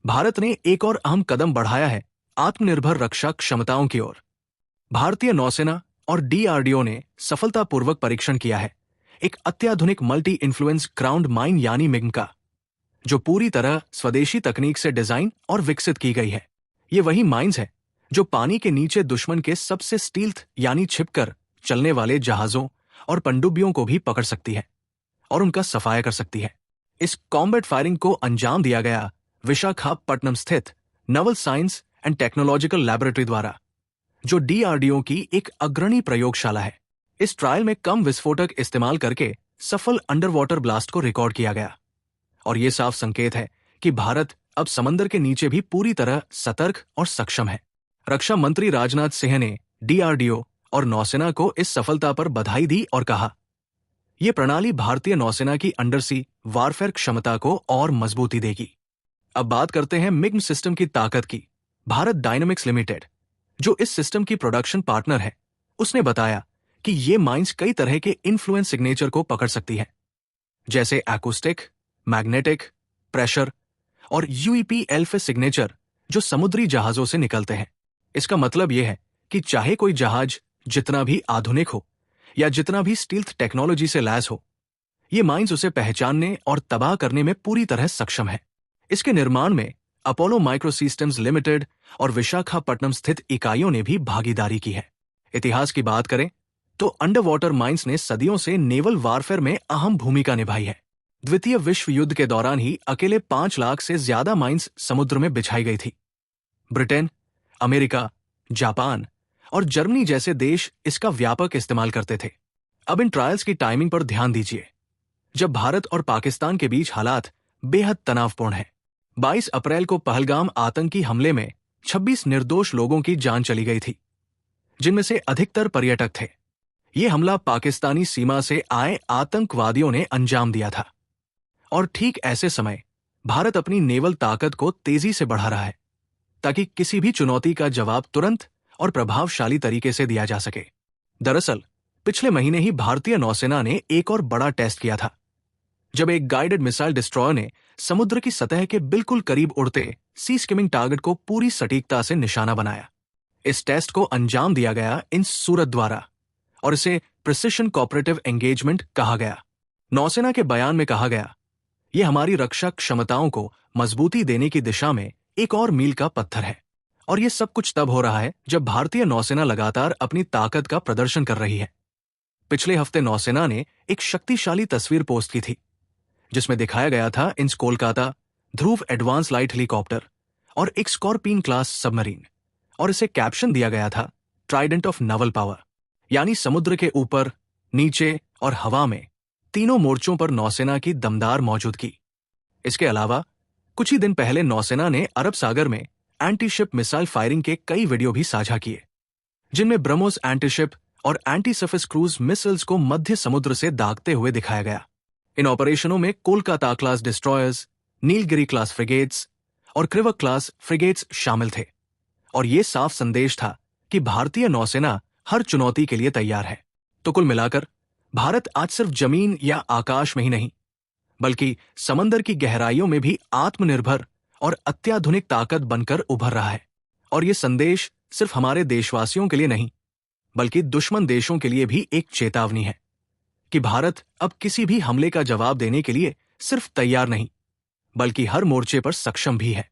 भारत ने एक और अहम कदम बढ़ाया है आत्मनिर्भर रक्षा क्षमताओं की ओर। भारतीय नौसेना और डीआरडीओ ने सफलतापूर्वक परीक्षण किया है एक अत्याधुनिक मल्टी इन्फ्लुएंस ग्राउंड माइन यानी मिग का, जो पूरी तरह स्वदेशी तकनीक से डिजाइन और विकसित की गई है। ये वही माइंस है जो पानी के नीचे दुश्मन के सबसे स्टील्थ यानी छिपकर चलने वाले जहाजों और पनडुब्बियों को भी पकड़ सकती है और उनका सफाया कर सकती है। इस कॉम्बैट फायरिंग को अंजाम दिया गया विशाखापट्टनम स्थित Naval science and technological laboratory द्वारा, जो डीआरडीओ की एक अग्रणी प्रयोगशाला है। इस ट्रायल में कम विस्फोटक इस्तेमाल करके सफल अंडर वाटर ब्लास्ट को रिकॉर्ड किया गया, और यह साफ संकेत है कि भारत अब समंदर के नीचे भी पूरी तरह सतर्क और सक्षम है। रक्षा मंत्री राजनाथ सिंह ने डीआरडीओ और नौसेना को इस सफलता पर बधाई दी और कहा, यह प्रणाली भारतीय नौसेना की अंडरसी वारफेयर क्षमता को और मजबूती देगी। अब बात करते हैं मिग सिस्टम की ताकत की। भारत डायनामिक्स लिमिटेड, जो इस सिस्टम की प्रोडक्शन पार्टनर है, उसने बताया कि ये माइंस कई तरह के इन्फ्लुएंस सिग्नेचर को पकड़ सकती है, जैसे एक्यूस्टिक, मैग्नेटिक, प्रेशर और यूईपी एल्फा सिग्नेचर, जो समुद्री जहाजों से निकलते हैं। इसका मतलब यह है कि चाहे कोई जहाज जितना भी आधुनिक हो या जितना भी स्टील्थ टेक्नोलॉजी से लैस हो, ये माइंस उसे पहचानने और तबाह करने में पूरी तरह सक्षम है। इसके निर्माण में अपोलो माइक्रो सिस्टम्स लिमिटेड और विशाखापट्टनम स्थित इकाइयों ने भी भागीदारी की है। इतिहास की बात करें तो अंडर वाटर माइंस ने सदियों से नेवल वारफेयर में अहम भूमिका निभाई है। द्वितीय विश्व युद्ध के दौरान ही अकेले 5 लाख से ज्यादा माइंस समुद्र में बिछाई गई थी। ब्रिटेन, अमेरिका, जापान और जर्मनी जैसे देश इसका व्यापक इस्तेमाल करते थे। अब इन ट्रायल्स की टाइमिंग पर ध्यान दीजिए, जब भारत और पाकिस्तान के बीच हालात बेहद तनावपूर्ण है। 22 अप्रैल को पहलगाम आतंकी हमले में 26 निर्दोष लोगों की जान चली गई थी, जिनमें से अधिकतर पर्यटक थे। यह हमला पाकिस्तानी सीमा से आए आतंकवादियों ने अंजाम दिया था, और ठीक ऐसे समय भारत अपनी नेवल ताकत को तेजी से बढ़ा रहा है, ताकि किसी भी चुनौती का जवाब तुरंत और प्रभावशाली तरीके से दिया जा सके। दरअसल पिछले महीने ही भारतीय नौसेना ने एक और बड़ा टेस्ट किया था, जब एक गाइडेड मिसाइल डिस्ट्रॉयर ने समुद्र की सतह के बिल्कुल करीब उड़ते सी स्किमिंग टारगेट को पूरी सटीकता से निशाना बनाया। इस टेस्ट को अंजाम दिया गया इन सूरत द्वारा, और इसे प्रिसिशन कोऑपरेटिव एंगेजमेंट कहा गया। नौसेना के बयान में कहा गया, यह हमारी रक्षा क्षमताओं को मजबूती देने की दिशा में एक और मील का पत्थर है, और यह सब कुछ तब हो रहा है जब भारतीय नौसेना लगातार अपनी ताकत का प्रदर्शन कर रही है। पिछले हफ्ते नौसेना ने एक शक्तिशाली तस्वीर पोस्ट की थी, जिसमें दिखाया गया था इंस कोलकाता ध्रुव एडवांस लाइट हेलीकॉप्टर और एक स्कॉर्पियन क्लास सबमरीन, और इसे कैप्शन दिया गया था ट्राइडेंट ऑफ नवल पावर, यानी समुद्र के ऊपर, नीचे और हवा में तीनों मोर्चों पर नौसेना की दमदार मौजूदगी। इसके अलावा कुछ ही दिन पहले नौसेना ने अरब सागर में एंटी शिप मिसाइल फायरिंग के कई वीडियो भी साझा किए, जिनमें ब्रह्मोस एंटी शिप और एंटी सर्फेस क्रूज मिसाइल्स को मध्य समुद्र से दागते हुए दिखाया गया। इन ऑपरेशनों में Kolkata class destroyers, Nilgiri class frigates और क्रिवक क्लास फ्रिगेट्स शामिल थे, और यह साफ संदेश था कि भारतीय नौसेना हर चुनौती के लिए तैयार है। तो कुल मिलाकर भारत आज सिर्फ जमीन या आकाश में ही नहीं, बल्कि समंदर की गहराइयों में भी आत्मनिर्भर और अत्याधुनिक ताकत बनकर उभर रहा है। और यह संदेश सिर्फ हमारे देशवासियों के लिए नहीं, बल्कि दुश्मन देशों के लिए भी एक चेतावनी है कि भारत अब किसी भी हमले का जवाब देने के लिए सिर्फ तैयार नहीं, बल्कि हर मोर्चे पर सक्षम भी है।